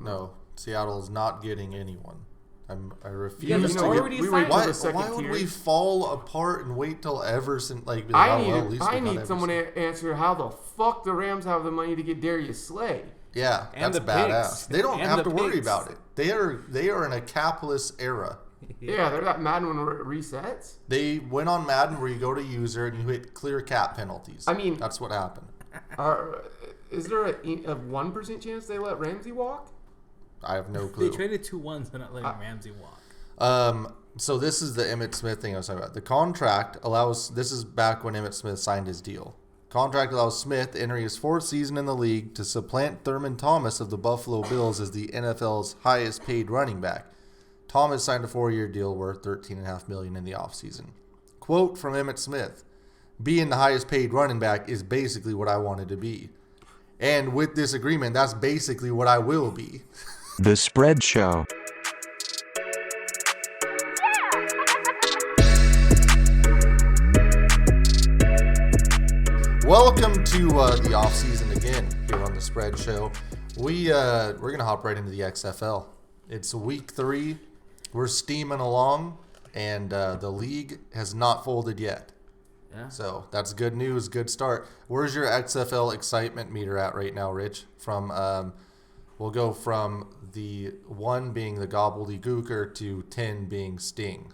No, Seattle is not getting anyone. I refuse to. Why would we fall apart and wait till Everson? I need someone to answer how the fuck the Rams have the money to get Darius Slay. Yeah, and that's badass. They don't have to worry about it. They are in a capless era. Yeah, they're that Madden when it resets. They went on Madden where you go to user and you hit clear cap penalties. I mean, that's what happened. Is there a 1% chance they let Ramsey walk? I have no clue. They traded 2 1s for not letting Ramsey walk. So this is the Emmitt Smith thing I was talking about. The contract allows. This is back when Emmitt Smith signed his deal. Contract allows Smith entering his 4th season in the league to supplant Thurman Thomas of the Buffalo Bills as the NFL's highest paid running back. Thomas signed a 4-year deal worth $13.5 million in the offseason. Quote from Emmitt Smith: "Being the highest paid running back is basically what I wanted to be. And with this agreement, that's basically what I will be." The Spread Show. Welcome to the off season again here on the Spread Show. We're gonna hop right into the XFL. It's week 3. We're steaming along, and the league has not folded yet. Yeah. So that's good news. Good start. Where's your XFL excitement meter at right now, Rich? We'll go from the 1 being the gobbledygooker to 10 being Sting.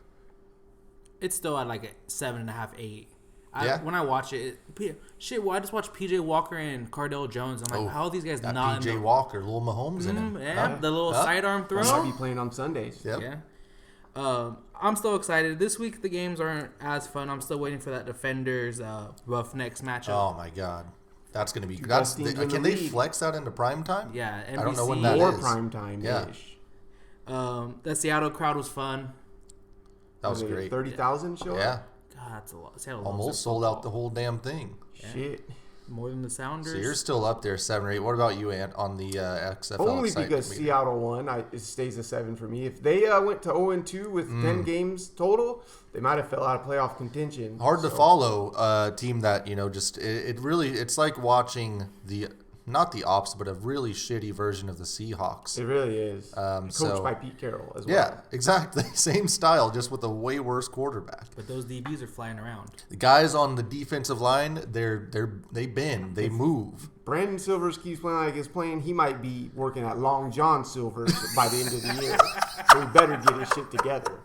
It's still at like a 7.5, 8. When I watch it, I just watched PJ Walker and Cardell Jones. I'm like, how are these guys not PJ Walker, little Mahomes in him? Yeah, the little sidearm throw. Might be playing on Sundays. Yep. Yeah. I'm still excited. This week the games aren't as fun. I'm still waiting for that Defenders Roughnecks matchup. Oh my God, that's gonna be. Can they flex that into prime time? Yeah, NBC, I don't know when that more is. Prime time. Yeah. The Seattle crowd was fun. That was great. 30,000 show. Yeah. God, that's a lot. Seattle almost sold out the whole damn thing. Yeah. Shit. More than the Sounders. So you're still up there, 7 or 8. What about you, Ant, on the XFL? Only because Seattle won, it stays a 7 for me. If they went to 0-2 with 10 games total, they might have fell out of playoff contention. Hard to follow a team that it's like watching not the opposite, but a really shitty version of the Seahawks. It really is. Coached by Pete Carroll as well. Yeah, exactly. Same style, just with a way worse quarterback. But those DBs are flying around. The guys on the defensive line, they bend, they move. Brandon Silvers keeps playing like he's playing. He might be working at Long John Silver's by the end of the year. So he better get his shit together.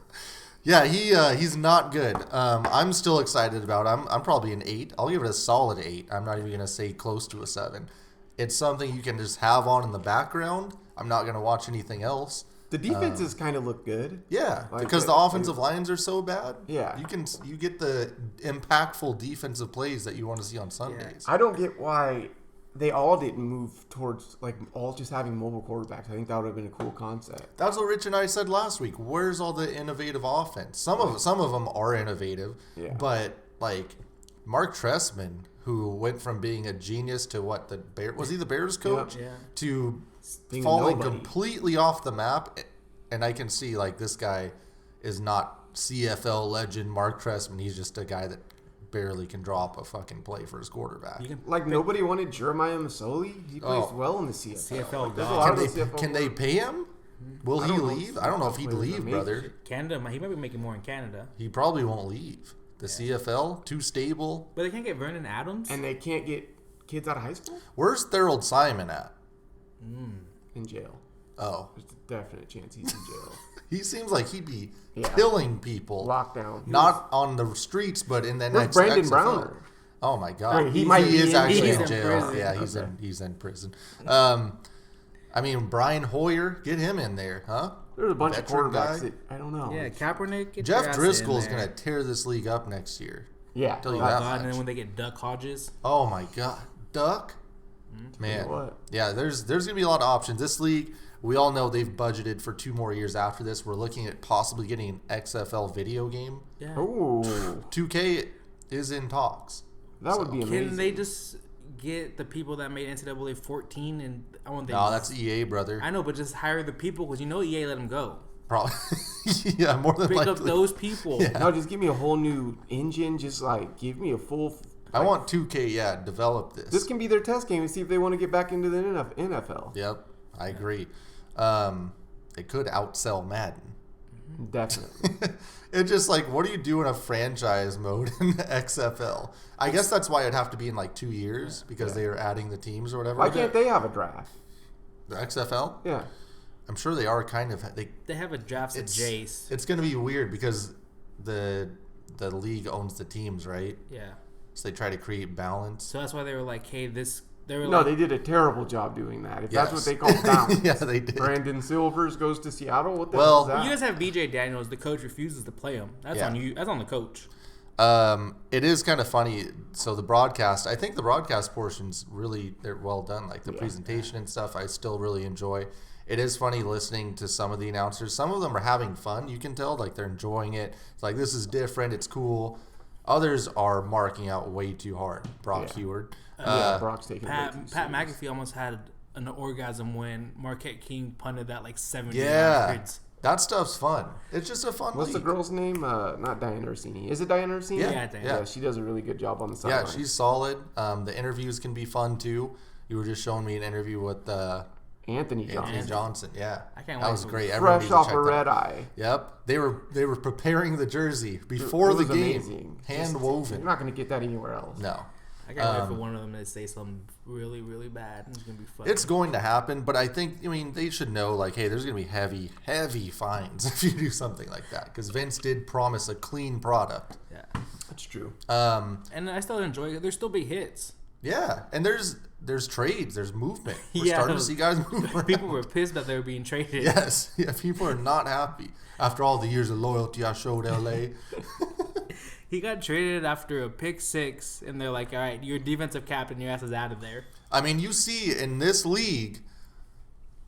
Yeah, he's not good. I'm still excited about it. I'm probably an 8. I'll give it a solid 8. I'm not even going to say close to a 7. It's something you can just have on in the background. I'm not going to watch anything else. The defenses kind of look good. Yeah, because the offensive lines are so bad. Yeah. You get the impactful defensive plays that you want to see on Sundays. I don't get why they all didn't move towards all just having mobile quarterbacks. I think that would have been a cool concept. That's what Rich and I said last week. Where's all the innovative offense? Some of them are innovative, but Mark Trestman, who went from being a genius to was he the Bears coach? Yeah. To falling completely off the map. And I can see this guy is not CFL legend Mark Trestman. He's just a guy that barely can drop a fucking play for his quarterback. Nobody wanted Jeremiah Masoli. He plays well in the CFL. Can they pay him? Will he leave? I don't know if he'd leave, brother. Canada, he might be making more in Canada. He probably won't leave. The CFL, too stable. But they can't get Vernon Adams? And they can't get kids out of high school? Where's Thurald Simon at? In jail. Oh. There's a definite chance he's in jail. He seems like he'd be killing people. Lockdown. Not on the streets, but in the next Brandon XFL. Browner. Oh, my God. He is actually in jail. Prison. Yeah, he's in prison. Brian Hoyer, get him in there, huh? There's a bunch of quarterbacks that I don't know. Yeah, Kaepernick. Jeff Driscoll is going to tear this league up next year. Yeah. Tell you that much. And then when they get Duck Hodges. Oh, my God. Duck? Man. What? Yeah, there's going to be a lot of options. This league, we all know they've budgeted for 2 more years after this. We're looking at possibly getting an XFL video game. Yeah. Ooh. 2K is in talks. That would be amazing. Can they just get the people that made NCAA 14 and I want No, that's EA, brother. I know, but just hire the people because EA let them go. Probably. Yeah, more than likely. Pick up those people. Yeah. No, just give me a whole new engine. Just give me a full. I want 2K. Develop this. This can be their test game and see if they want to get back into the NFL. Yep, I agree. It could outsell Madden. Definitely. It's just like, what do you do in a franchise mode in the XFL? I guess that's why it'd have to be in like 2 years because they are adding the teams or whatever. Why can't they have a draft? The XFL? Yeah. I'm sure they are kind of. They have a draft at Jace. It's going to be weird because the league owns the teams, right? Yeah. So they try to create balance. So that's why they were like, hey, this. No, they did a terrible job doing that. If that's what they call balance. Yeah, they did. Brandon Silvers goes to Seattle. What the hell is that? You guys have BJ Daniels. The coach refuses to play him. That's on you. That's on the coach. It is kind of funny. So the broadcast, I think the broadcast portions they're well done. Like the presentation and stuff, I still really enjoy. It is funny listening to some of the announcers. Some of them are having fun. You can tell, like they're enjoying it. It's like, this is different. It's cool. Others are marking out way too hard. Brock Heward. Brock's taking Pat McAfee almost had an orgasm when Marquette King punted that like 70 yards. That stuff's fun. It's just a fun What's league. the girl's name? Not Diane Orsini. Is it Diane Orsini? Yeah, she does a really good job on the sideline. Yeah, she's solid. The interviews can be fun too. You were just showing me an interview with Anthony Johnson. Yeah, I can't wait. That was great. Fresh off a red eye. Yep, they were preparing the jersey before the game. Amazing. Hand woven. You're not going to get that anywhere else. No. I can't wait for one of them to say something really, really bad. It's going to be fun. It's going to happen, but I think, they should know, like, hey, there's going to be heavy, heavy fines if you do something like that. Because Vince did promise a clean product. Yeah. That's true. And I still enjoy it. There's still big hits. Yeah, and there's trades, there's movement. We're starting to see guys move around. People were pissed that they were being traded. Yes, yeah, people are not happy after all the years of loyalty I showed LA. He got traded after a pick 6, and they're like, all right, you're defensive captain, your ass is out of there. I mean, you see in this league,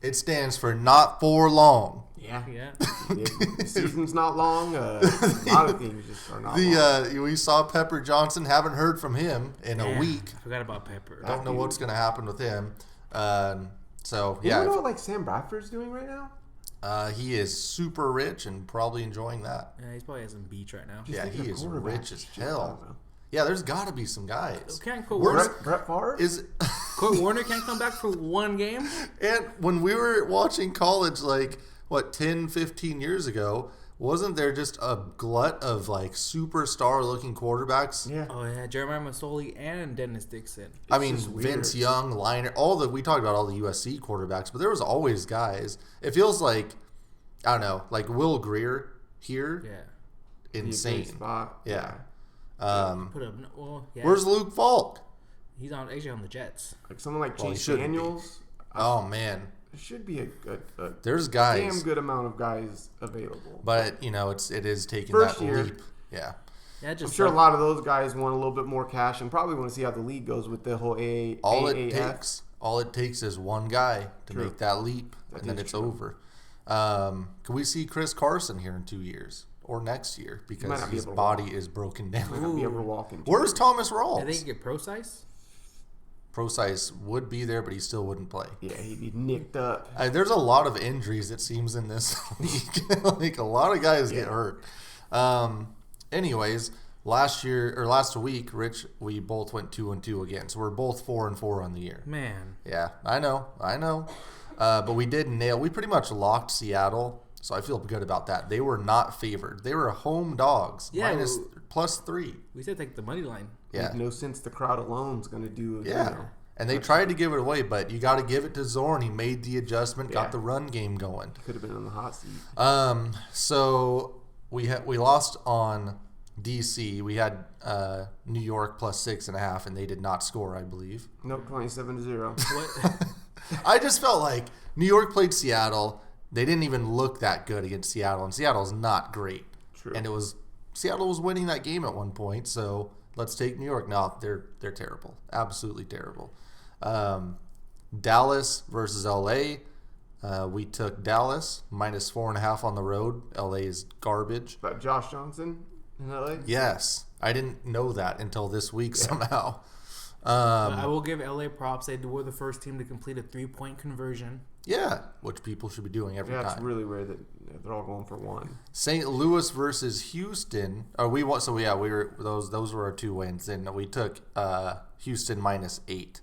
it stands for not for long. Yeah. The season's not long. A lot of things just are not long. We saw Pepper Johnson. Haven't heard from him in a week. I forgot about Pepper. Don't know what's going to happen with him. So, yeah. You know what Sam Bradford's doing right now? He is super rich and probably enjoying that. Yeah, he's probably at some beach right now. Yeah, he is rich as hell. Yeah, there's got to be some guys. Can't Brett Favre? Kurt Warner can't come back for one game? And when we were watching college, 10, 15 years ago, wasn't there just a glut of superstar-looking quarterbacks? Yeah. Oh yeah, Jeremiah Masoli and Dennis Dixon. Vince Young, Liner, we talked about all the USC quarterbacks, but there was always guys. It feels like, I don't know, like Will Greer here. Yeah. Insane. Spot. Yeah. Yeah. Where's Luke Falk? He's actually on the Jets. Like someone like Chase Daniels. Oh man. There should be a there's guys, damn good amount of guys available. But it is taking First that year. leap. Yeah. I'm sure a lot of those guys want a little bit more cash and probably want to see how the league goes with the whole AAF. All it takes is one guy to make that leap, and then it's over. Can we see Chris Carson here in 2 years or next year because his body is broken down? Might not be able to walk in. Where's Thomas Rawls? I think you get Pro Size. Pro Size would be there, but he still wouldn't play. Yeah, he'd be nicked up. There's a lot of injuries, it seems, in this league. A lot of guys get hurt. Anyways, last week, Rich, we both went 2-2 again, so we're both 4-4 on the year. Man. Yeah, I know. But we did nail. We pretty much locked Seattle, so I feel good about that. They were not favored. They were home dogs. Yeah, +3. We said take the money line. Yeah. Makes no sense. The crowd alone is going to do. Yeah. And they tried to give it away, but you got to give it to Zorn. He made the adjustment, got the run game going. Could have been on the hot seat. So we lost on DC. We had New York +6.5, and they did not score, I believe. Nope, 27-0. What? I just felt like New York played Seattle. They didn't even look that good against Seattle, and Seattle's not great. True. And Seattle was winning that game at one point, so let's take New York. No, they're terrible, absolutely terrible. Dallas versus LA. We took Dallas -4.5 on the road. LA is garbage. About Josh Johnson in LA. Yes, I didn't know that until this week somehow. I will give LA props. They were the first team to complete a 3-point conversion. Yeah, which people should be doing every time. Yeah, it's really weird that they're all going for one. St. Louis versus Houston. We were those were our 2 wins, and we took Houston -8,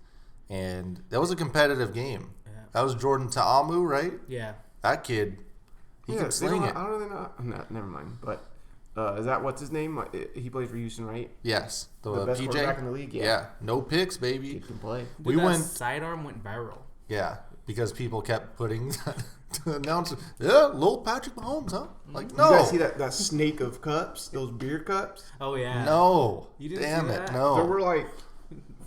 and that was a competitive game. Yeah. That was Jordan Ta'amu, right? Yeah. That kid, he can sling it. I don't really know. No, never mind. But is that what's his name? He plays for Houston, right? Yes. The best PJ? quarterback in the league. Yeah. No picks, baby. He can play. Dude, that sidearm went viral. Yeah, because people kept putting to announce, little Patrick Mahomes, huh? Like, no. You guys see that snake of cups? Those beer cups? Oh, yeah. No. You didn't Damn see it, that? no. There were like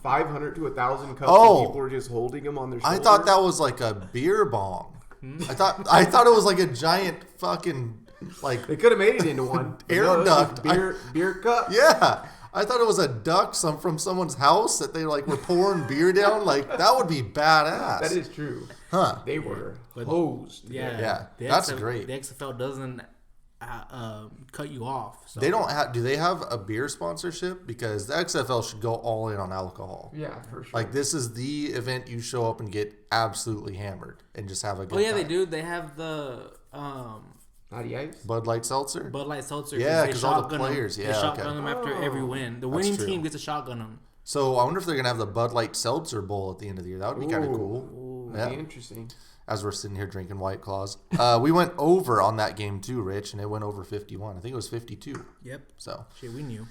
500 to 1,000 cups, Oh. and people were just holding them on their shoulders. I thought that was like a beer bong. I thought it was like a giant fucking like They could have made it into one. Air No, it was duct. Beer cup. yeah. I thought it was a duck from someone's house that they like were pouring beer down. Like that would be badass. That is true. Huh? They were But- hosed. Yeah. Yeah, The that's great. The XFL doesn't cut you off. So. They don't have. Do they have a beer sponsorship? Because the XFL should go all in on alcohol. Yeah, for sure. Like this is the event you show up and get absolutely hammered and just have a good Oh, yeah, time. they do. They have the Natty Ice. Bud Light Seltzer. Bud Light Seltzer. Yeah, they 'cause all the shotgun 'em. players, They yeah, shotgun okay. them after every win. The winning true. team gets a shotgun them. So I wonder if they're gonna have the Bud Light Seltzer Bowl at the end of the year. That would be kind of cool. That'd be interesting. As we're sitting here drinking White Claws, we went over on that game too, Rich, and it went over 51. I think it was 52. Yep. So Shit, we knew.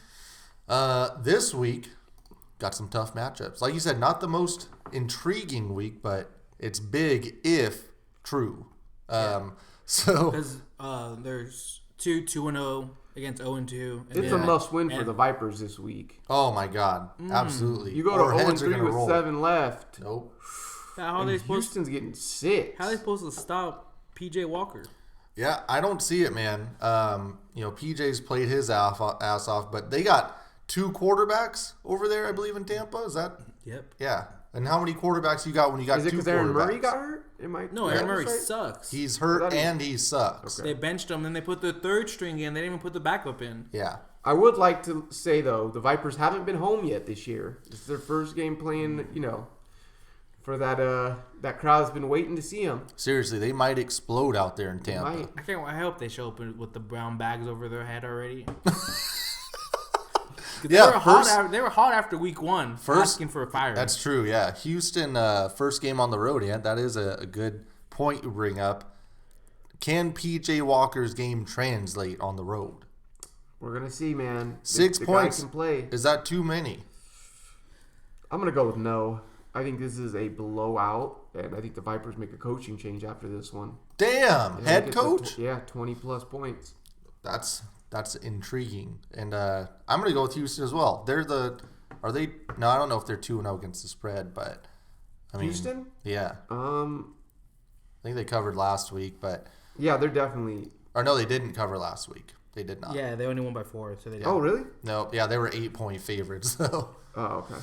this week got some tough matchups. Like you said, not the most intriguing week, but it's big if true. So Because there's 2-2-0 against 0-2. It's a must-win for the Vipers this week. oh my God, absolutely. You go to Our heads are 0-3 gonna with roll. 7 left. Nope. How are they supposed? Houston's getting 6. How are they supposed to stop PJ Walker? Yeah, I don't see it, man. PJ's played his ass off, but they got 2 quarterbacks over there, I believe, in Tampa. Is that? Yep. Yeah. And how many quarterbacks you got when you got Is it 2 because quarterbacks? Aaron Murray got hurt? No, Aaron Murray sucks. He's hurt That is- and he sucks. Okay. They benched him, then they put the third string in. They didn't even put the backup in. Yeah. I would like to say, though, the Vipers haven't been home yet this year. It's their first game playing, for that crowd that's been waiting to see them. Seriously, they might explode out there in Tampa. Might. I hope they show up with the brown bags over their head already. Yeah, They were hot after week 1, asking for a fire. That's true, yeah. Houston, first game on the road, yeah, that is a good point you bring up. Can PJ Walker's game translate on the road? We're going to see, man. 6 The points. guy can play. Is that too many? I'm going to go with no. I think this is a blowout, and I think the Vipers make a coaching change after this one. Damn, And head they get coach? 20-plus points. That's intriguing. And I'm going to go with Houston as well. Are they? No, I don't know if they're 2-0 against the spread, but I mean, Houston? Yeah. I think they covered last week, but Yeah, they're definitely. or no, they didn't cover last week. They did not. Yeah, they only won by 4. So they Oh, really? No, yeah, they were 8-point favorites. So Oh, okay.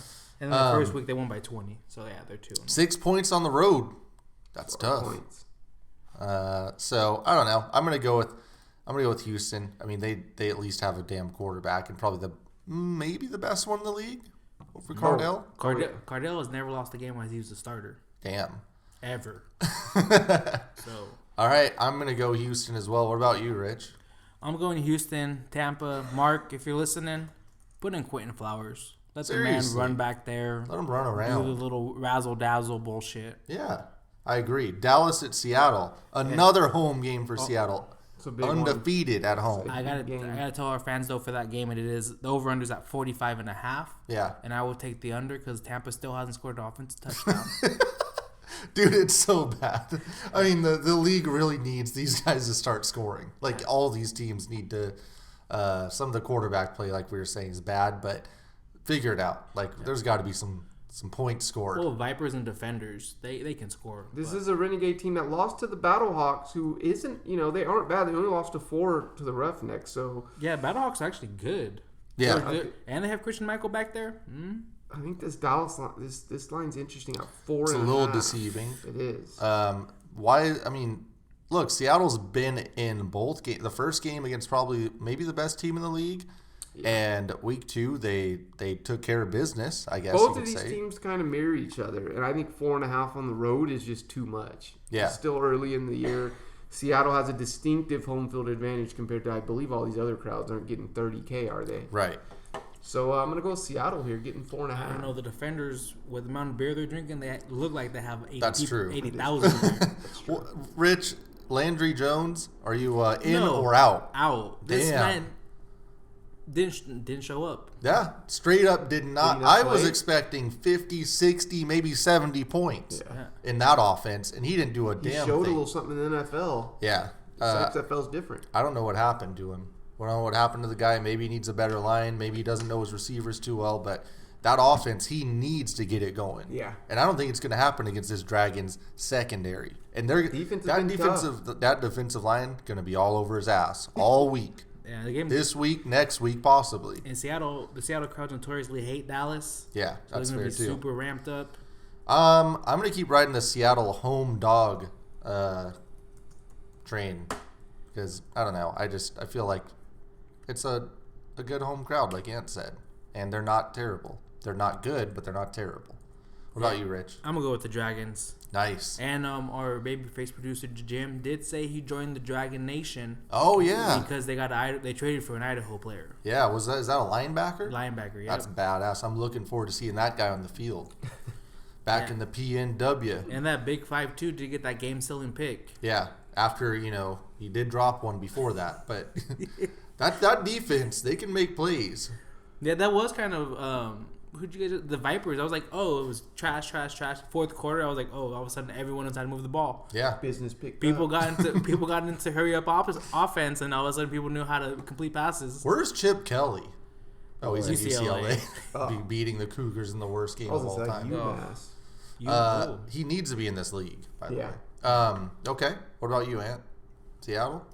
And then the first week they won by 20. So yeah, they're 2. 6 points on the road. That's 12 tough. points. So I don't know. I'm gonna go with Houston. I mean, they at least have a damn quarterback and probably maybe the best one in the league over Cardell. Cardell has never lost a game while he was a starter. Damn. Ever. So All right, I'm gonna go Houston as well. What about you, Rich? I'm going to Houston, Tampa. Mark, if you're listening, put in Quentin Flowers. Let the man Seriously. run back there. Let them run Do the around. little razzle dazzle bullshit. Yeah, I agree. Dallas at Seattle. Another home game for Seattle. It's a big one. Undefeated at home. I gotta game. tell our fans though for that game, and it is the over under's at 45.5. Yeah. And I will take the under because Tampa still hasn't scored an offensive touchdown. Dude, it's so bad. I mean, the league really needs these guys to start scoring. Like, all these teams need to. Some of the quarterback play, like we were saying, is bad, but figure it out. Like, there's got to be some points scored. Well, Vipers and defenders, they can score. This is a Renegade team that lost to the Battlehawks, who isn't, they aren't bad. They only lost to 4 to the Roughnecks, so Yeah, Battlehawks are actually good. Yeah. They're good. And they have Christian Michael back there. I think this Dallas line, this line's interesting at 4.5. It's a little deceiving. It is. Why? I mean, look, Seattle's been in both games. The first game against maybe the best team in the league, and week 2 they took care of business. I guess Both you of could these say. teams kind of mirror each other, and I think 4.5 on the road is just too much. Yeah. It's still early in the year. Seattle has a distinctive home field advantage compared to, I believe, all these other crowds aren't getting 30K, are they? Right. So I'm gonna go with Seattle here, getting 4.5. I don't know. The defenders, with the amount of beer they're drinking, they look like they have 80, That's true. 80,000. Well, Rich, Landry Jones, are you in No. or out? Out. This Damn. man didn't show up. Yeah, straight up did not. Did he not I was play? expecting 50, 60, maybe 70 points Yeah. in that offense, and he didn't do a He damn showed thing. a little something in the NFL. Yeah. XFL's different. I don't know what happened to him. I don't know what happened to the guy. Maybe he needs a better line. Maybe he doesn't know his receivers too well. But that offense, he needs to get it going. Yeah. And I don't think it's going to happen against this Dragons secondary. And Defense has been that defensive line going to be all over his ass all week. Yeah, the game This week, next week, possibly. in Seattle, the Seattle crowd notoriously hate Dallas. Yeah, So that's they're fair gonna be too. super ramped up. I'm going to keep riding the Seattle home dog train because I don't know. I feel like it's a good home crowd, like Ant said, and they're not terrible. They're not good, but they're not terrible. What about you, Rich? I'm gonna go with the Dragons. Nice. And our babyface producer Jim did say he joined the Dragon Nation Oh yeah, because they traded for an Idaho player, yeah. Is that a linebacker? linebacker. Yeah, That's badass. I'm looking forward to seeing that guy on the field. Back Yeah. in the PNW. and that big 5'2" did get that game-sealing pick. Yeah. After he did drop one before that, but that defense, they can make plays. Yeah, that was kind of who'd you guys? The Vipers. I was like, oh, it was trash. Fourth quarter, I was like, oh, all of a sudden everyone was trying to move the ball. Yeah. Business picked People up. got into hurry up offense, and all of a sudden people knew how to complete passes. Where's Chip Kelly? Oh, he's at UCLA. UCLA. Beating the Cougars in the worst game I was of all like, time. UMass. He needs to be in this league, by the Yeah. way. Okay. What about you, Ant? Seattle?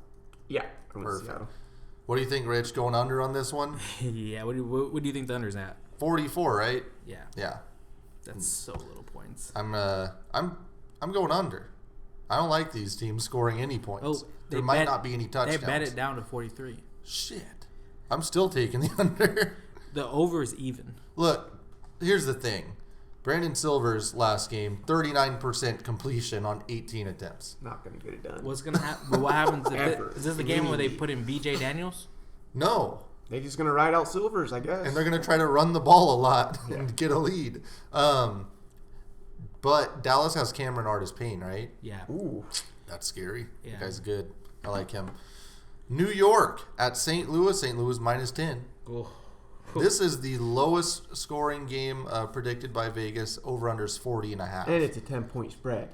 Yeah. I'm with Perfect. Seattle. What do you think, Rich? Going under on this one? Yeah, what do you think the under's at? 44, right? Yeah, Yeah. that's so little points. I'm going under. I don't like these teams scoring any points. Oh, there might not be any They touchdowns. bet it down to 43. Shit. I'm still taking the under. The over is even. Look, here's the thing. Brandon Silver's last game, 39% completion on 18 attempts. Not going to get it done. What's gonna happen? But what happens? Ever. Is this the game where they put in BJ Daniels? No. They're just going to ride out Silvers, I guess. And they're going to try to run the ball a lot and get a lead. But Dallas has Cameron Artis-Payne, right? Yeah. Ooh. That's scary. Yeah. That guy's good. I like him. New York at St. Louis. St. Louis minus 10. Oh. This is the lowest scoring game predicted by Vegas. Over-under's 40.5. And it's a 10-point spread.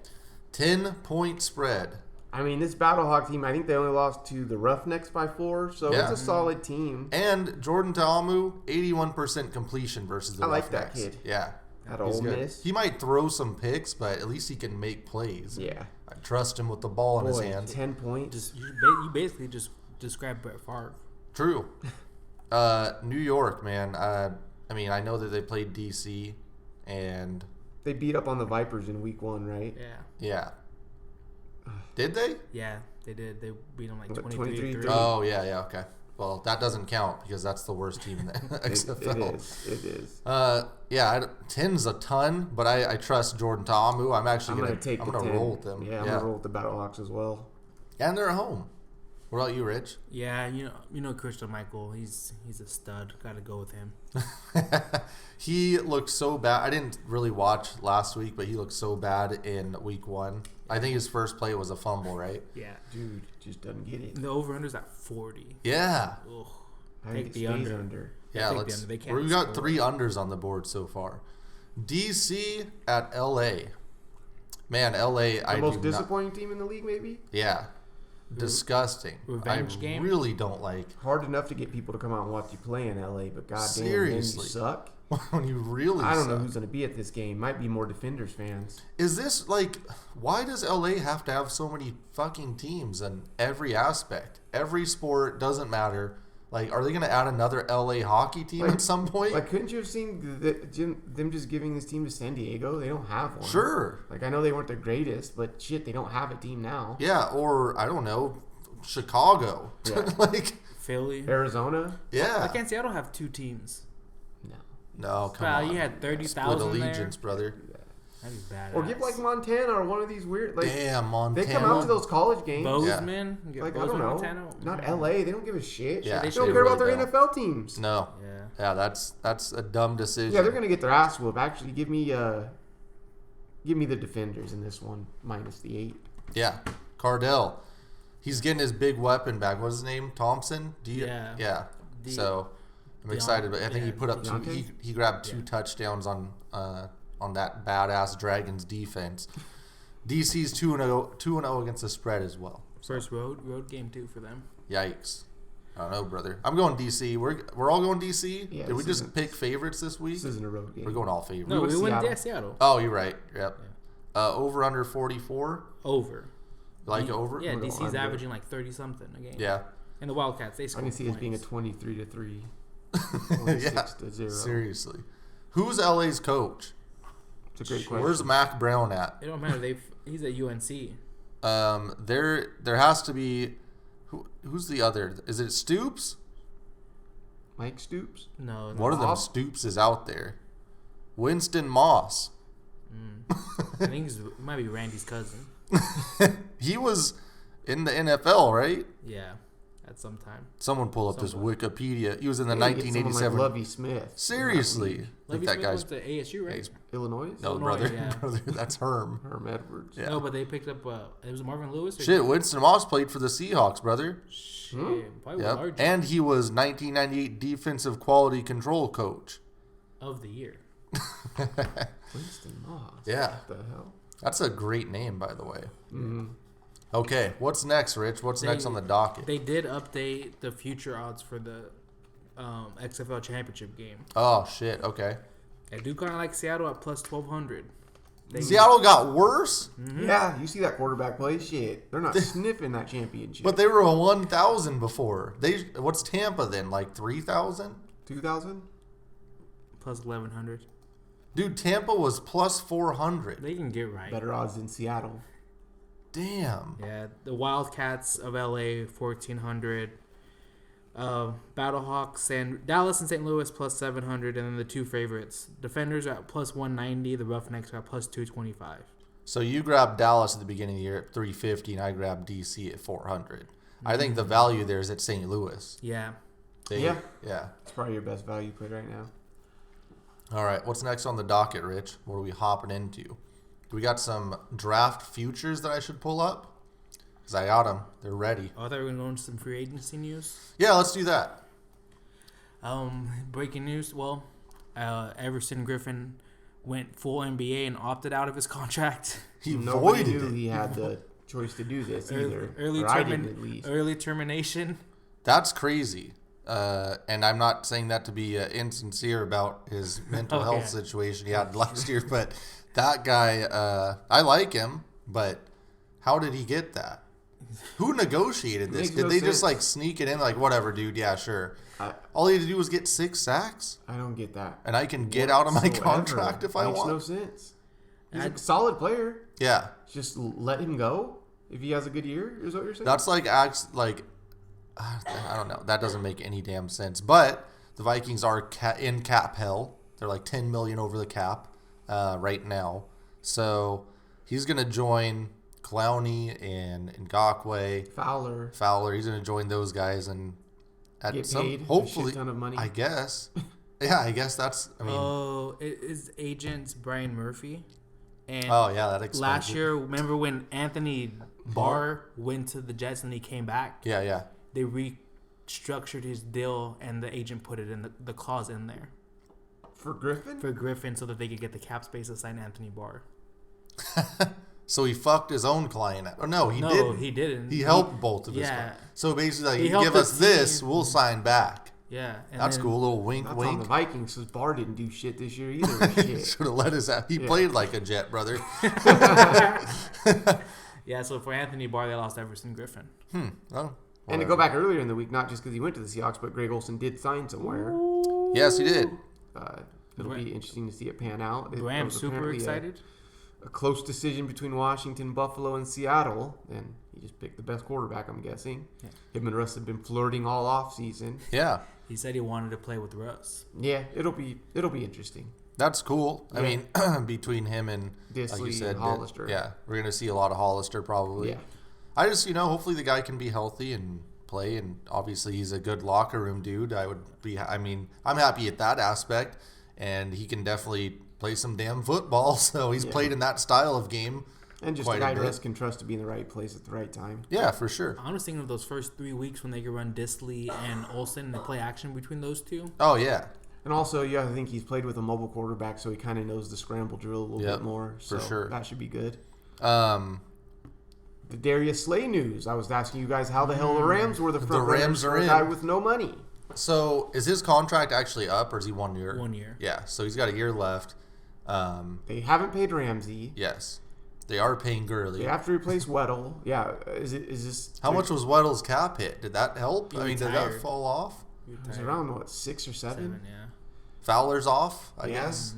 10-point spread. I mean, this Battlehawk team, I think they only lost to the Roughnecks by 4, so Yeah. it's a solid team. And Jordan Ta'amu, 81% completion versus the I like that Roughnecks. kid. Yeah. At He's Ole good. Miss. He might throw some picks, but at least he can make plays. Yeah. I trust him with the ball in his Boy, hands. 10 points. You basically just described Brett Favre. True. New York, man. I mean, I know that they played DC, and They beat up on the Vipers in week 1, right? Yeah. yeah. Did they? Yeah, they did. They beat them like What, 23-3. 23-3? Oh, yeah, okay. Well, that doesn't count because that's the worst team in the It XFL. is. It is. Yeah, 10's a ton, but I trust Jordan Ta'amu. I'm actually I'm gonna going to take I'm the gonna 10. roll with them. Yeah, I'm going to roll with the Battlehawks as well. And they're at home. What about you, Rich? Yeah, you know Christian Michael. He's a stud. Got to go with him. He looked so bad. I didn't really watch last week, but he looked so bad in week 1. I think his first play was a fumble, right? Yeah. Dude, just doesn't get it. The over-under's at 40. Yeah. Ugh. I think Take it the stays under. under. Yeah, take let's. them. They can't We've got score. 3 unders on the board so far. DC at LA. Man, LA. The I most do not. disappointing team in the league, maybe? Yeah, disgusting. Revenge I game? really don't like Hard enough to get people to come out and watch you play in LA, but goddamn, man, you Seriously. suck. when you really. I don't know suck. who's going to be at this game. Might be more Defenders fans. Is this like? Why does LA have to have so many fucking teams in every aspect? Every sport doesn't matter. Like, are they going to add another LA hockey team Like- at some point? Like, couldn't you have seen them just giving this team to San Diego? They don't have one. Sure. Like, I know they weren't the greatest, but shit, they don't have a team now. Yeah, or I don't know, Chicago. Yeah. like, Philly. Arizona? yeah. Why can't Seattle have 2 teams? No. No, come Wow, on. you had Split 30,000 there. allegiance, brother. That'd be badass. Or get like Montana or one of these weird. Like, Damn, Montana. they come out to those college games. Bozeman. Like, Bozeman, I don't know. Montana. Not LA. They don't give a shit. Yeah, they they don't care really about their don't. NFL teams. No. Yeah. Yeah, that's a dumb decision. Yeah, they're gonna get their ass whooped. Actually, give me the Defenders in this one minus the 8. Yeah, Cardell. He's getting his big weapon back. What's his name? Thompson? Yeah. Yeah. So I'm excited, but I think he put up Deontay? he grabbed 2 touchdowns on that badass Dragons defense. DC's 2-0 against the spread as well. First road game too for them. Yikes. I don't know, brother. I'm going DC. We're all going DC? Yeah, Did we this just isn't- pick favorites this week? This isn't a road game. We're going all favorites. No, went we went Seattle. Seattle. Oh, you're right. Yep. Over under 44. Over. Like over? Yeah, We're DC's under. averaging like 30 something a game. Yeah. And the Wildcats, they I score can see it being a points. 23-3, Yeah. 26-0. Seriously. Who's LA's coach? It's a great question. Where's Mac Brown at? It don't matter. He's at UNC. There has to be who's the other? Is it Stoops? Mike Stoops? No. One of them Moss? Stoops is out there. Winston Moss. I think it might be Randy's cousin. He was in the NFL, right? Yeah, at some time. Someone pull up this Somewhere. Wikipedia. He was in the Yeah, get someone 1987. Like Lovie Smith. Seriously, I think Levy that Smith guy's went to ASU, right? Illinois? no Illinois, brother. yeah. Brother, that's Herm. Herm Edwards. Yeah. No, but they picked up. It was Marvin Lewis. Or Shit, Winston Moss played for the Seahawks, brother. Shit, probably Yep. large And he was 1998 defensive quality control coach. of the year. Winston Moss. Yeah. What the hell? That's a great name, by the way. Mm-hmm. Okay, what's next, Rich? What's next on the docket? They did update the future odds for the XFL championship game. Oh shit. Okay. I do kind of like Seattle at plus 1,200. Seattle got worse, Yeah, you see that quarterback play? Shit. They're not sniffing that championship. but they were a 1,000 before. What's Tampa then? Like 3,000? 2,000? Plus 1,100. Dude, Tampa was plus 400. They can get right. Better odds than Seattle. Damn. Yeah, the Wildcats of LA 1,400. Battlehawks and Dallas and St. Louis plus 700, and then the two favorites, Defenders are at plus 190. The Roughnecks are at plus 225. So you grabbed Dallas at the beginning of the year at 350, and I grabbed DC at 400. I think the value there is at St. Louis. Yeah, Yeah. Yeah. It's probably your best value play right now. All right, what's next on the docket, Rich? What are we hopping into? We got some draft futures that I should pull up? Because I got them. They're ready. I thought we were going to go into some free agency news. Yeah, let's do that. Breaking news. Well, Everson Griffin went full NBA and opted out of his contract. He Nobody voided knew it. he had the choice to do this either. Early, or I didn't at least. early termination. That's crazy. And I'm not saying that to be insincere about his mental health situation he had last year, but that guy, I like him, but how did he get that? Who negotiated this? Makes Did no they just sense. like sneak it in like, whatever, dude, yeah, sure. I All he had to do was get 6 sacks, I don't get that. and I can get out of my Whatsoever. contract if I Makes want. no sense. He's I'd- a solid player. Yeah, Just let him go if he has a good year. Is what you're saying? that's like I don't know. That doesn't make any damn sense. But the Vikings are in cap hell. They're like $10 million over the cap right now. So he's gonna join Clowney and Ngakoue, Fowler. He's gonna join those guys and at Get some paid a hopefully shit ton of money. I guess. Yeah, I guess that's. I mean, His agent's Brian Murphy. And oh yeah, that explains last it. year, remember when Anthony Barr went to the Jets and he came back? Yeah. They restructured his deal and the agent put it in the clause in there For Griffin? for Griffin so that they could get the cap space to sign Anthony Barr. So he fucked his own client. Oh no, he No, didn't. he didn't. He helped both of his. Yeah. clients. So basically, like, He you helped give the us this, team. we'll sign back. Yeah. And That's then- cool. A little wink, That's on wink. the Vikings because Barr didn't do shit this year either. Shit. Should have let us out. He Yeah. played like a Jet, brother. Yeah, so for Anthony Barr, they lost Everson Griffin. Oh, And to go back earlier in the week, not just because he went to the Seahawks, but Greg Olsen did sign somewhere. yes, he did. It'll be interesting to see it pan out. It Bram was super apparently excited. A close decision between Washington, Buffalo, and Seattle, and he just picked the best quarterback, I'm guessing. Him and Russ have been flirting all off season. Yeah. He said he wanted to play with Russ. Yeah, it'll be interesting. That's cool. I mean, between him and Disley like you said, and Hollister. we're gonna see a lot of Hollister probably. Yeah. I just hopefully the guy can be healthy and play, and obviously he's a good locker room dude. I'm happy at that aspect, and he can definitely play some damn football. So he's played in that style of game. And just a guy Russ can trust to be in the right place at the right time. Yeah, for sure. I was thinking of those first 3 weeks when they could run Disley and Olsen and they play action between those two. Oh, yeah. And also, I think he's played with a mobile quarterback, so he kind of knows the scramble drill a little bit more. So for sure. That should be good. The Darius Slay news. I was asking you guys how the hell the Rams were the front Rams for are a guy with no money. So is his contract actually up, or is he 1 year? 1 year. Yeah, so he's got a year left. They haven't paid Ramsey. Yes. They are paying Gurley. They have to replace Weddle. Yeah, is this? How much was Weddle's cap hit? Did that help? He Did that retired. fall off? It was around 6 or 7. Yeah. Fowler's off, I guess.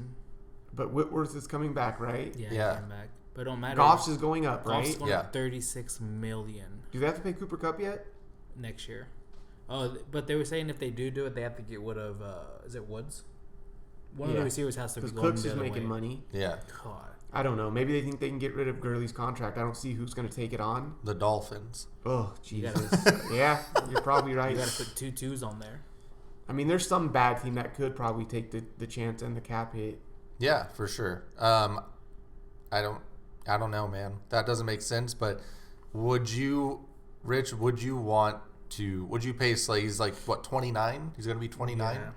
But Whitworth is coming back, right? Yeah. Yeah. He came back. But it don't matter. Goff's is going up, Goff's right? going up $36 million Do they have to pay Cooper Kupp yet? next year. Oh, but they were saying if they do it, they have to get rid of. Is it Woods? One of the receivers has to be because going Cooks the is other making way. money. Yeah. God. I don't know. Maybe they think they can get rid of Gurley's contract. I don't see who's going to take it on. The Dolphins. Oh, Jesus. Yeah, you're probably right. You got to put 2 2s on there. I mean, there's some bad team that could probably take the chance and the cap hit. Yeah, for sure. I don't know, man. That doesn't make sense. But would you pay Slay? He's like, what, 29? He's going to be 29? Yeah.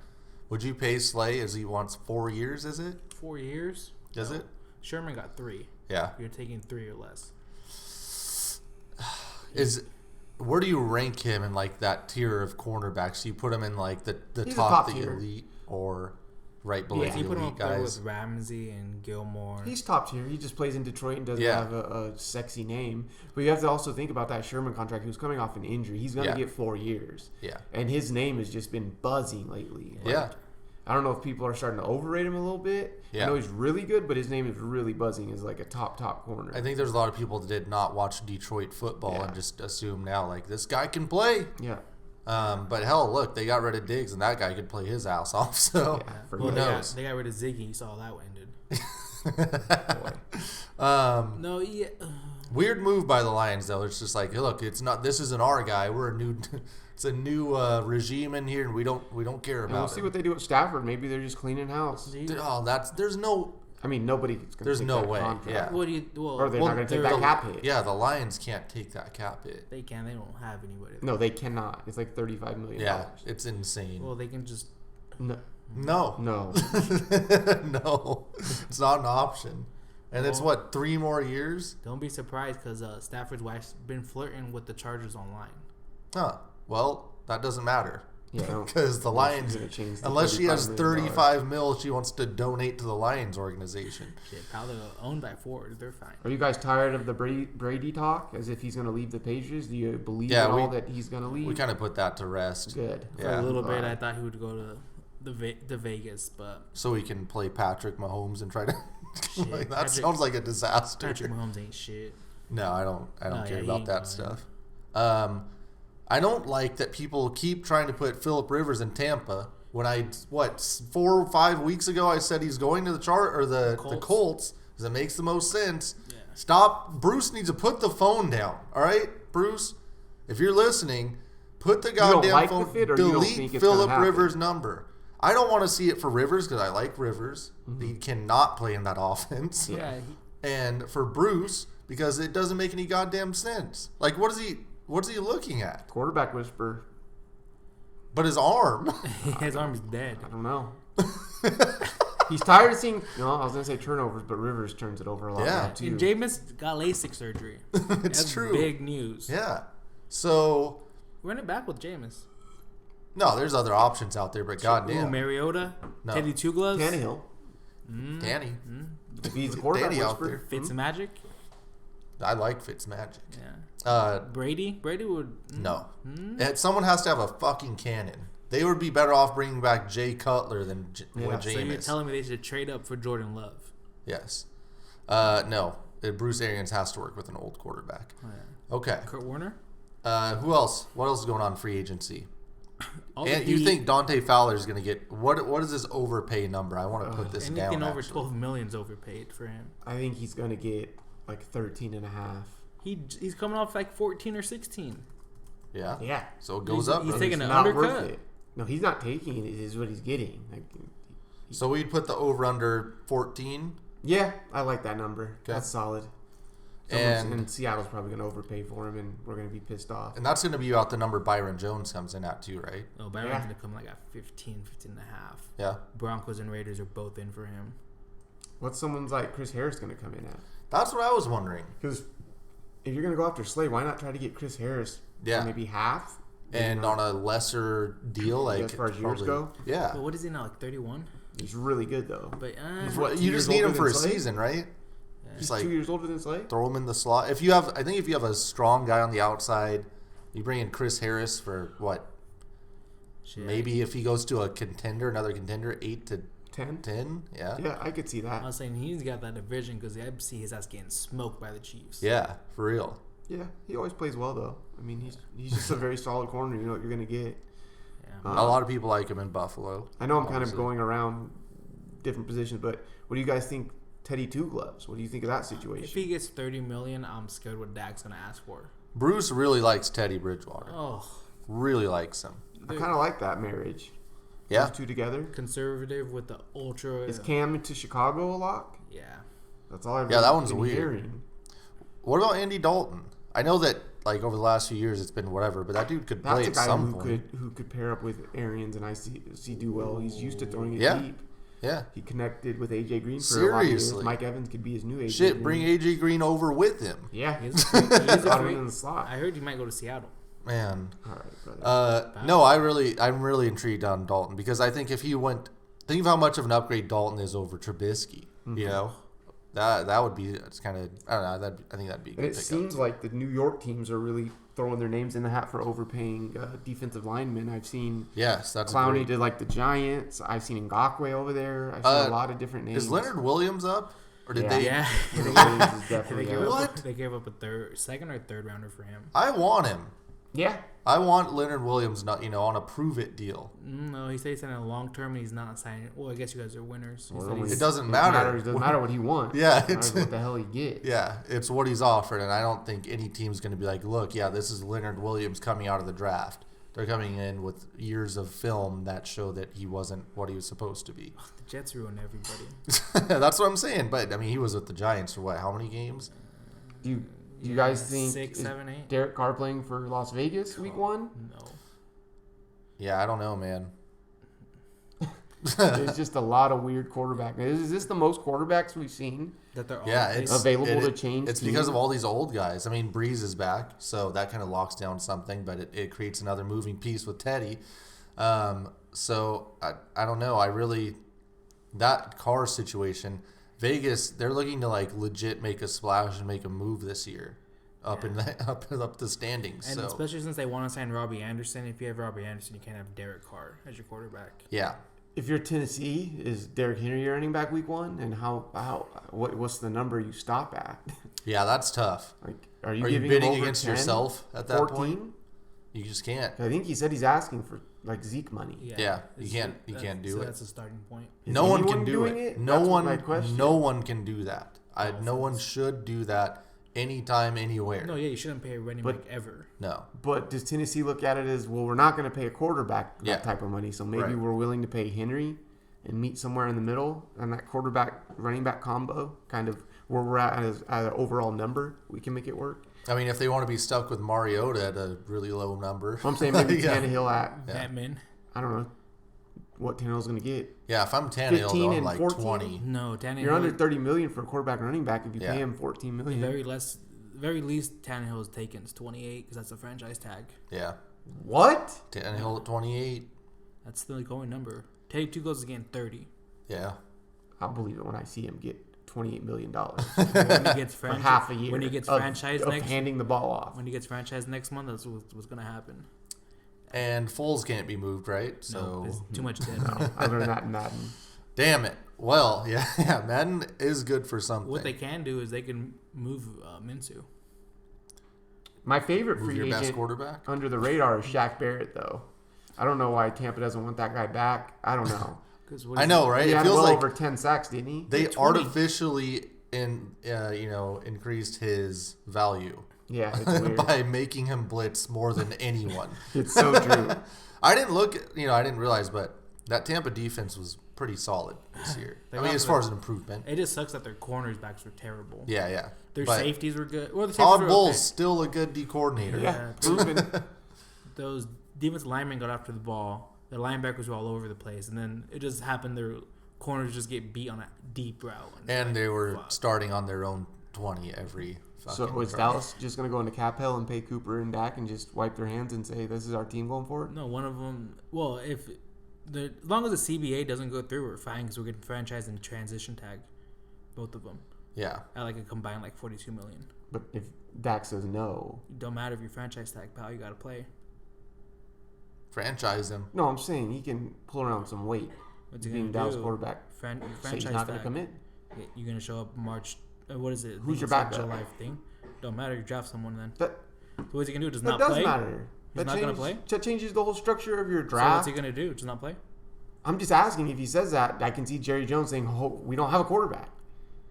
Would you pay Slay as he wants 4 years, is it? 4 years? Does it? Sherman got 3. Yeah. You're taking 3 or less. Where do you rank him in like that tier of cornerbacks? Do you put him in like the He's top a top of the tier. elite, or right below Yeah, the You put him elite up there guys? with Ramsey and Gilmore. He's top tier. He just plays in Detroit and doesn't Yeah. have a sexy name. But you have to also think about that Sherman contract. He was coming off an injury. He's going to get 4 years. Yeah. And his name has just been buzzing lately. Yeah. I don't know if people are starting to overrate him a little bit. Yeah. I know he's really good, but his name is really buzzing as like a top corner. I think there's a lot of people that did not watch Detroit football and just assume now like this guy can play. Yeah. But hell, look, they got rid of Diggs and that guy could play his ass off. So for who me. knows? They got rid of Ziggy. You saw how that ended. Boy. No, yeah. Weird move by the Lions though. It's just like, look, it's not. This isn't our guy. We're a new. It's a new regime in here, and we don't care And about. we'll see what they do at Stafford. Maybe they're just cleaning house. There's no. I mean, nobody's going to There's take no that way, contract. yeah. What do you? Well, Or they're not going to take that cap hit. Yeah, the Lions can't take that cap hit. they can. They don't have anybody. No, they cannot. It's like $35 million. Yeah, it's insane. Well, they can just. No. No. No. No. It's not an option. And it's what, 3 more years? Don't be surprised because Stafford's wife's been flirting with the Chargers online. Huh. Well, that doesn't matter. Yeah, Because the Lions, gonna change the unless she has $35 million. 35 mil, she wants to donate to the Lions organization. Shit, pal, they're owned by Ford. They're fine. Are you guys tired of the Brady talk? As if he's going to leave the Patriots? Do you believe Yeah, at all that he's going to leave? We kind of put that to rest. Good. For Yeah. a little bit, Alright. I thought he would go to the Vegas, but So we can play Patrick Mahomes and try to. Shit, That Patrick- sounds like a disaster. Patrick Mahomes ain't shit. No, I don't No, care yeah, he about ain't that going. stuff. I don't like that people keep trying to put Phillip Rivers in Tampa. When 4 or 5 weeks ago I said he's going to the Colts because it makes the most sense. Yeah. Stop. Bruce needs to put the phone down. All right, Bruce, if you're listening, put the don't goddamn like the phone. fit or you don't think Delete it's gonna Phillip happen? Rivers' number. I don't want to see it for Rivers because I like Rivers. He cannot play in that offense. Yeah, And for Bruce, because it doesn't make any goddamn sense. Like, what is he looking at? Quarterback whisper. But his arm. his arm is dead. I don't know. He's tired of seeing. No, I was going to say turnovers, but Rivers turns it over a lot Yeah. now, too. And Jameis got LASIK surgery. It's That's true. Big news. Yeah. So, Run it back with Jameis. no, there's other options out there, but Ooh, goddamn. Mariota. No. Teddy Two Gloves. Tannehill. Danny. If he's a quarterback Danny out whisper. Fitz Magic. I like Fitzmagic. Yeah. Brady. Brady would. No. Someone has to have a fucking cannon. They would be better off bringing back Jay Cutler than Yeah. So you're Jameis. telling me they should trade up for Jordan Love? Yes. No. Bruce Arians has to work with an old quarterback. Oh, yeah. Okay. Kurt Warner. Who else? What else is going on in free agency? And you think Dante Fowler is going to get what is this overpay number? I want to put this down. Anything over 12 million is overpaid for him. I think he's going to get like 13 and a half. He's coming off like 14 or 16. Yeah. Yeah. So it goes up. He's Right? taking It's an not undercut. worth it. No, he's not taking it. It is what he's getting. Like, So we'd put the over under 14. yeah, I like that number. Okay. That's solid. And Seattle's probably going to overpay for him, and we're going to be pissed off. And that's going to be about the number Byron Jones comes in at too, right? No, Byron's going to come like at 15 and a half. Yeah. Broncos and Raiders are both in for him. What's someone's like Chris Harris going to come in at? That's what I was wondering. Because if you're going to go after Slay, why not try to get Chris Harris for maybe half? And on a lesser deal, like as far as years go? Yeah. But what is he now, like 31? He's really good, though. But You just need him for a season, right? He's like 2 years older than Slay? throw him in the slot. If you have a strong guy on the outside, you bring in Chris Harris for what? shit. Maybe if he goes to another contender, 8 to 10. Yeah. Yeah, I could see that. I was saying he's got that division because I see his ass getting smoked by the Chiefs. Yeah, for real. Yeah, he always plays well, though. I mean, he's just a very solid corner. You know what you're going to get. Yeah. A lot of people like him in Buffalo. I know I'm kind of going around different positions, but what do you guys think Teddy Two Gloves? What do you think of that situation? If he gets $30 million, I'm scared what Dak's gonna ask for. Bruce really likes Teddy Bridgewater. Oh, Really likes him. I kind of like that marriage. Yeah. Those two together. conservative with the ultra. Is Cam into Chicago a lock? Yeah. That's all I've Yeah, that one's been weird. hearing. What about Andy Dalton? I know that like over the last few years it's been whatever, but that dude could That's play a at guy some who point. could pair up with Arians and I see do well. He's used to throwing it Yeah. deep. Yeah. He connected with AJ Green for a lot of years. Seriously. Mike Evans could be his new AJ. Shit, Green. bring AJ Green over with him. Yeah, He's a got him free- in the slot. I heard he might go to Seattle. Man. All right, brother. No, I'm really intrigued on Dalton because I think if he went, think of how much of an upgrade Dalton is over Trubisky. Mm-hmm. You know, that would be it's kind of I don't know. I think that'd be a good And it pickup. seems like the New York teams are really throwing their names in the hat for overpaying defensive linemen. I've seen Yes, that's Clowney great. did like the Giants. I've seen Ngakwe over there. I've seen a lot of different names. Is Leonard Williams up, or did Yeah. they? Yeah. Leonard Williams is they definitely gave out. What? They gave up a second or third rounder for him. I want him. Yeah, I want Leonard Williams, not on a prove it deal. No, he said he's signing a long term and he's not signing. Well, I guess you guys are winners. He said Well, he's- It doesn't matter. It doesn't matter what he wants. Yeah, It matters what the hell he gets. Yeah, it's what he's offered, and I don't think any team's going to be like, look, yeah, this is Leonard Williams coming out of the draft. They're coming in with years of film that show that he wasn't what he was supposed to be. The Jets ruin everybody. That's what I'm saying. But I mean, he was with the Giants for what? How many games? Do you guys think 6, is 7, 8? Derek Carr playing for Las Vegas week one? No. Yeah, I don't know, man. There's just a lot of weird quarterbacks. Is this the most quarterbacks we've seen? That they're all Yeah, it's Available to change It's teams? because of all these old guys. I mean, Breeze is back, so that kind of locks down something, but it creates another moving piece with Teddy. So I don't know. That Carr situation, Vegas, they're looking to like legit make a splash and make a move this year, up the standings. And so especially since they want to sign Robbie Anderson. If you have Robbie Anderson, you can't have Derek Carr as your quarterback. yeah, If you're Tennessee, is Derrick Henry your running back week one? And what's the number you stop at? yeah, that's tough. Like, are you Are you giving bidding him over against 10, yourself at that 14? point? You just can't. I think he said he's asking for like Zeke money. Yeah, you can't do so it. That's a starting point. Is No one anyone can do doing it. it? No That's my one. question. No one can do that. No one should do that anytime, anywhere. No, yeah, you shouldn't pay a running But- back ever. No. But does Tennessee look at it as, well, we're not going to pay a quarterback that Yeah. type of money, so maybe Right. we're willing to pay Henry and meet somewhere in the middle, and that quarterback running back combo, kind of where we're at as an overall number, we can make it work. I mean, if they want to be stuck with Mariota at a really low number. So I'm saying maybe Yeah. Tannehill at, Batman. I don't know what Tannehill's going to get. Yeah, if I'm Tannehill, 15 though, I'm and like 14? 20. No, Tannehill. You're under $30 million for a quarterback running back if you Yeah. pay him $14 million. Very least Tannehill is taken is 28 because that's a franchise tag. Yeah. What? Tannehill at 28. That's the going number. Teddy Two goes again 30. Yeah. I'll believe it when I see him get $28 million When he gets for franchise, half a year. When he gets of franchised next, handing the ball off. when he gets franchised next month, that's what's gonna happen. And Foles can't be moved, right? No, So, it's too much dead money. I learned that in Madden. damn it. Well, yeah, Madden is good for something. What they can do is they can move Minshew. My favorite Move free your best agent quarterback? under the radar is Shaq Barrett, though. I don't know why Tampa doesn't want that guy back. I don't know. I know, right? He It had feels well like over 10 sacks, didn't he? they artificially increased his value. Yeah, it's weird. By making him blitz more than anyone. It's so true. I didn't realize, but that Tampa defense was pretty solid this year. As far as an improvement. It just sucks that their cornerbacks were terrible. Yeah. Their safeties were good. Well, the safeties Todd were Bowles okay. still a good D coordinator. Yeah, proven. Those defensive linemen got after the ball. Their linebackers were all over the place, and then it just happened their corners just get beat on a deep route. And they were starting on their own 20 every fucking So is drive. Dallas just going to go into Cap Hill and pay Cooper and Dak and just wipe their hands and say, this is our team going for it? No, one of them. Well, as long as the CBA doesn't go through, we're fine because we're getting franchised and transition tag, both of them. Yeah. At like a combined like $42 million. But if Dak says no. It don't matter if you're franchise tag, pal. You got to play. Franchise him. No, I'm saying he can pull around some weight. What's he Being gonna Dallas do? quarterback. Say Say franchise he's not going tag. to commit. You're gonna show up March. What is it? Who's your It's like backup? July thing. Don't matter. You draft someone then. That, So what's he gonna do? Does that not does play? matter. He's not gonna play. That changes the whole structure of your So draft. what's he gonna do? Just not play? I'm just asking if he says that. I can see Jerry Jones saying, oh, we don't have a quarterback.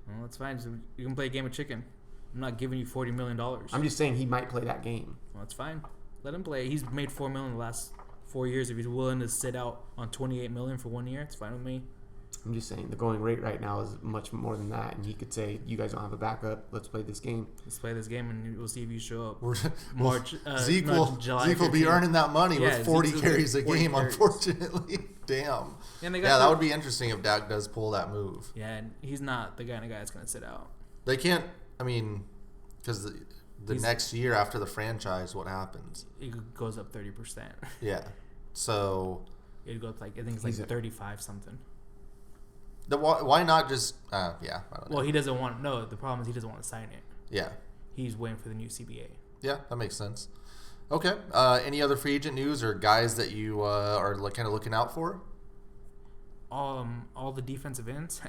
Well, that's fine. So you can play a game of chicken. I'm not giving you $40 million. I'm just saying he might play that game. Well, that's fine. Let him play. He's made $4 million in the last 4 years. If he's willing to sit out on $28 million for 1 year, it's fine with me. I'm just saying the going rate right now is much more than that, and he could say, "You guys don't have a backup. Let's play this game." Let's play this game, and we'll see if you show up. March. Zeke July will be 15th. earning that money Yeah, with 40 Zeke's carries a 40 game. carries. Unfortunately, damn. And they Yeah, got that would be interesting if Dak does pull that move. Yeah, and he's not the kind of guy that's gonna sit out. They can't. Because the next year after the franchise, what happens? It goes up 30%. Yeah. So It goes like I think it's like 35 something. why not just? I don't know. Well, he doesn't want. No, the problem is he doesn't want to sign it. Yeah. He's waiting for the new CBA. Yeah, that makes sense. Okay. Any other free agent news or guys that you are kind of looking out for? All the defensive ends.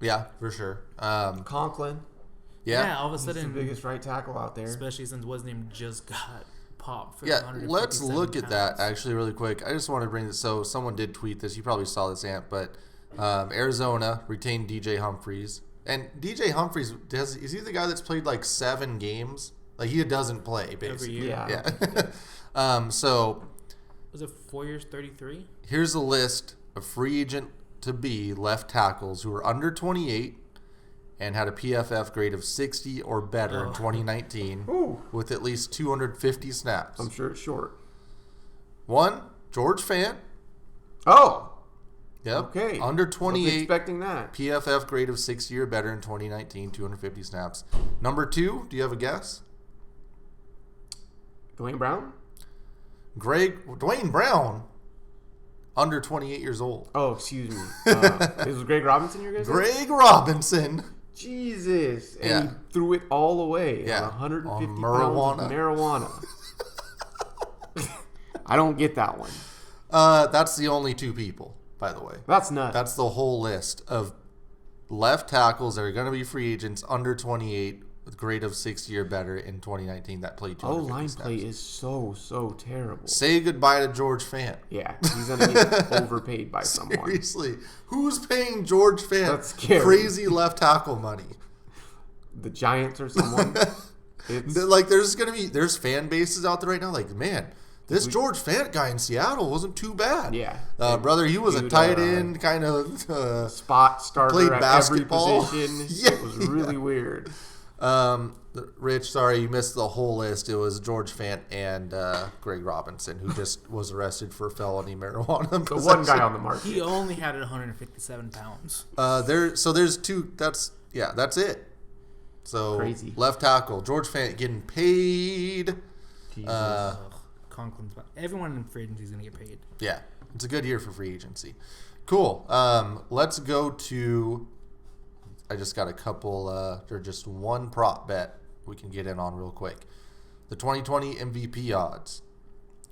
Yeah, for sure. Conklin, Yeah. All of a he's the sudden, biggest right tackle out there. especially since what's name just got popped. For Yeah, 157 let's look at that pounds. actually really quick. I just want to bring this. So someone did tweet this. You probably saw this, Ant, but Arizona retained DJ Humphries, and DJ Humphries is he the guy that's played like 7 games? Like he doesn't play Every basically. year. Yeah. So Was it 4 years, 33? here's a list of free agent to be left tackles who are under 28 and had a PFF grade of 60 or better in 2019 Ooh. with at least 250 snaps. I'm sure it's short. 1, George Fant. Oh, Yep. okay. Under Wasn't 28, expecting that. PFF grade of 60 or better in 2019, 250 snaps. Number 2, do you have a guess? Dwayne Brown? Dwayne Brown, under 28 years old. Oh, excuse me. It was Greg Robinson, you guys? Greg Robinson. Jesus. And Yeah. he threw it all away. Yeah. On 150 On pounds of marijuana. I don't get that one. That's the only 2 people, by the way. That's nuts. That's the whole list of left tackles that are going to be free agents under 28 with grade of 60 or better in 2019 that played 250 line snaps. play is so terrible. Say goodbye to George Fant. Yeah, he's going to get overpaid by someone. Seriously, who's paying George Fant That's scary. crazy left tackle money? The Giants or someone. It's, Like, there's fan bases out there right now. Like, man, this George Fant guy in Seattle wasn't too bad. Yeah. Brother, he was a Dude, tight end kind of. spot starter Played at basketball. every position. Yeah. It was really weird. Rich, sorry, you missed the whole list. It was George Fant and Greg Robinson, who just was arrested for felony marijuana The possession. one guy on the market. He only had 157 pounds. There's 2. That's it. So Crazy. left tackle George Fant getting paid. Jesus. Conklin's everyone in free agency is gonna get paid. Yeah, it's a good year for free agency. Cool. Let's go to. I just got a couple. Or just one prop bet we can get in on real quick. The 2020 MVP odds.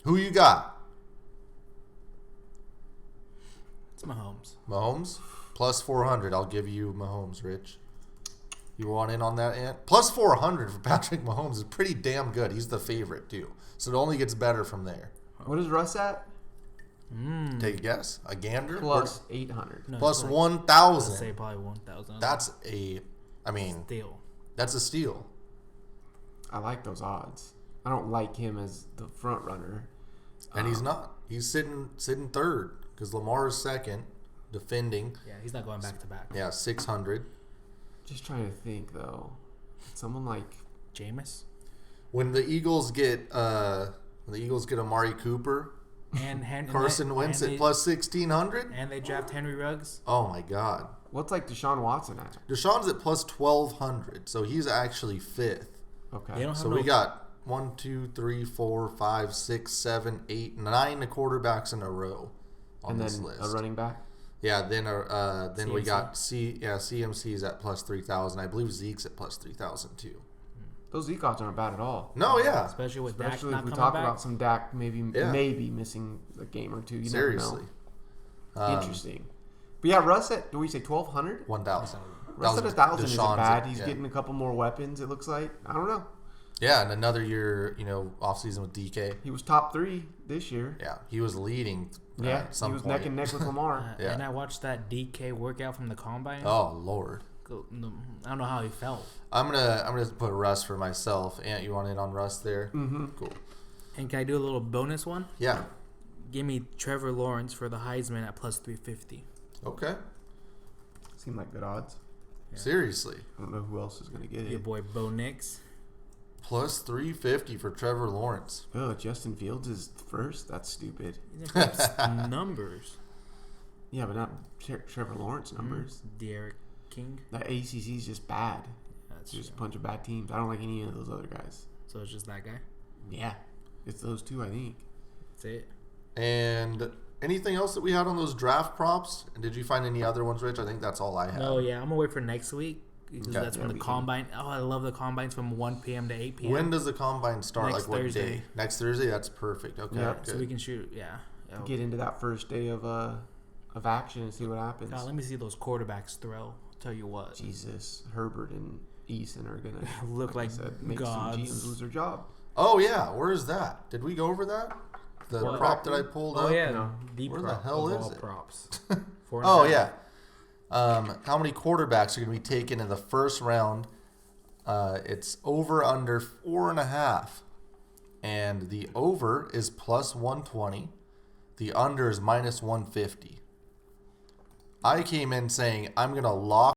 Who you got? It's Mahomes. Mahomes plus 400. I'll give you Mahomes, Rich. You want in on that, Ant? Plus 400 for Patrick Mahomes is pretty damn good. He's the favorite too, so it only gets better from there. What is Russ at? Take a guess. A gander? Plus 800. No, Plus it's like- 1,000. I'd say probably 1,000. That's a, I mean, steal. that's a steal. I like those odds. I don't like him as the front runner. And he's not. He's sitting third because Lamar is second, defending. Yeah, he's not going back to back. Yeah, 600. Just trying to think though. Someone like Jameis When the Eagles get Amari Cooper, and Carson Wentz at plus 1,600. and they draft Henry Ruggs. Oh my God. what's like Deshaun Watson at? Deshaun's at plus 1,200, so he's actually fifth. Okay. They don't have So we got 1, 2, 3, 4, 5, 6, 7, 8, 9 quarterbacks in a row on and this then list. a running back. Yeah, then we CMC? got CMC's at plus 3,000. I believe Zeke's at plus 3,000 too. Those Zeke odds aren't bad at all. No, yeah, especially with Especially Dak if not we coming talk back. about some Dak maybe missing a game or two. You seriously. never know. Interesting. But yeah, Russ at, do we say 1,200? 1,000. Russ at 1,000 isn't Deshaun's bad. at- He's yeah. getting a couple more weapons, it looks like. I don't know. Yeah, and another year, off season with DK. He was top 3 this year. Yeah, he was leading. Yeah, at some he was point. neck and neck with Lamar. Yeah. And I watched that DK workout from the combine. Oh Lord. I don't know how he felt. I'm gonna put Russ for myself. Ant, you want in on Russ there? Mm-hmm. Cool. And can I do a little bonus one? Yeah. Give me Trevor Lawrence for the Heisman at plus 350. Okay. Seemed like good odds. Yeah. Seriously. I don't know who else is going to get Your it. boy Bo Nix. Plus 350 for Trevor Lawrence. Oh, Justin Fields is first? That's stupid. He's gonna put up numbers. Yeah, but not Trevor Lawrence numbers. Derek King. That ACC is just bad. That's It's just a true. bunch of bad teams. I don't like any of those other guys. So it's just that guy. Yeah. It's those two, I think. That's it. And anything else that we had on those draft props? And did you find any other ones, Rich? I think that's all I had. No, yeah, I'm gonna wait for next week because Okay. that's when the combine. Oh, I love the combines from 1 p.m. to 8 p.m. When does the combine start? Next like what Thursday. day? Next Thursday? That's perfect. Okay. Yeah, Good. So we can shoot. Yeah. Oh, Get into that first day of action and see what happens. God, let me see those quarterbacks throw. I'll tell you what. Jesus, Herbert and Eason are going to Look like make some gods. GMs lose their job. Oh yeah, where is that? Did we go over that? The What? prop that I pulled Oh up. yeah, No. the Where the prop hell of is all it? props. Oh yeah. How many quarterbacks are going to be taken in the first round? It's over under 4.5, and the over is plus 120. The under is minus 150. I came in saying I'm going to lock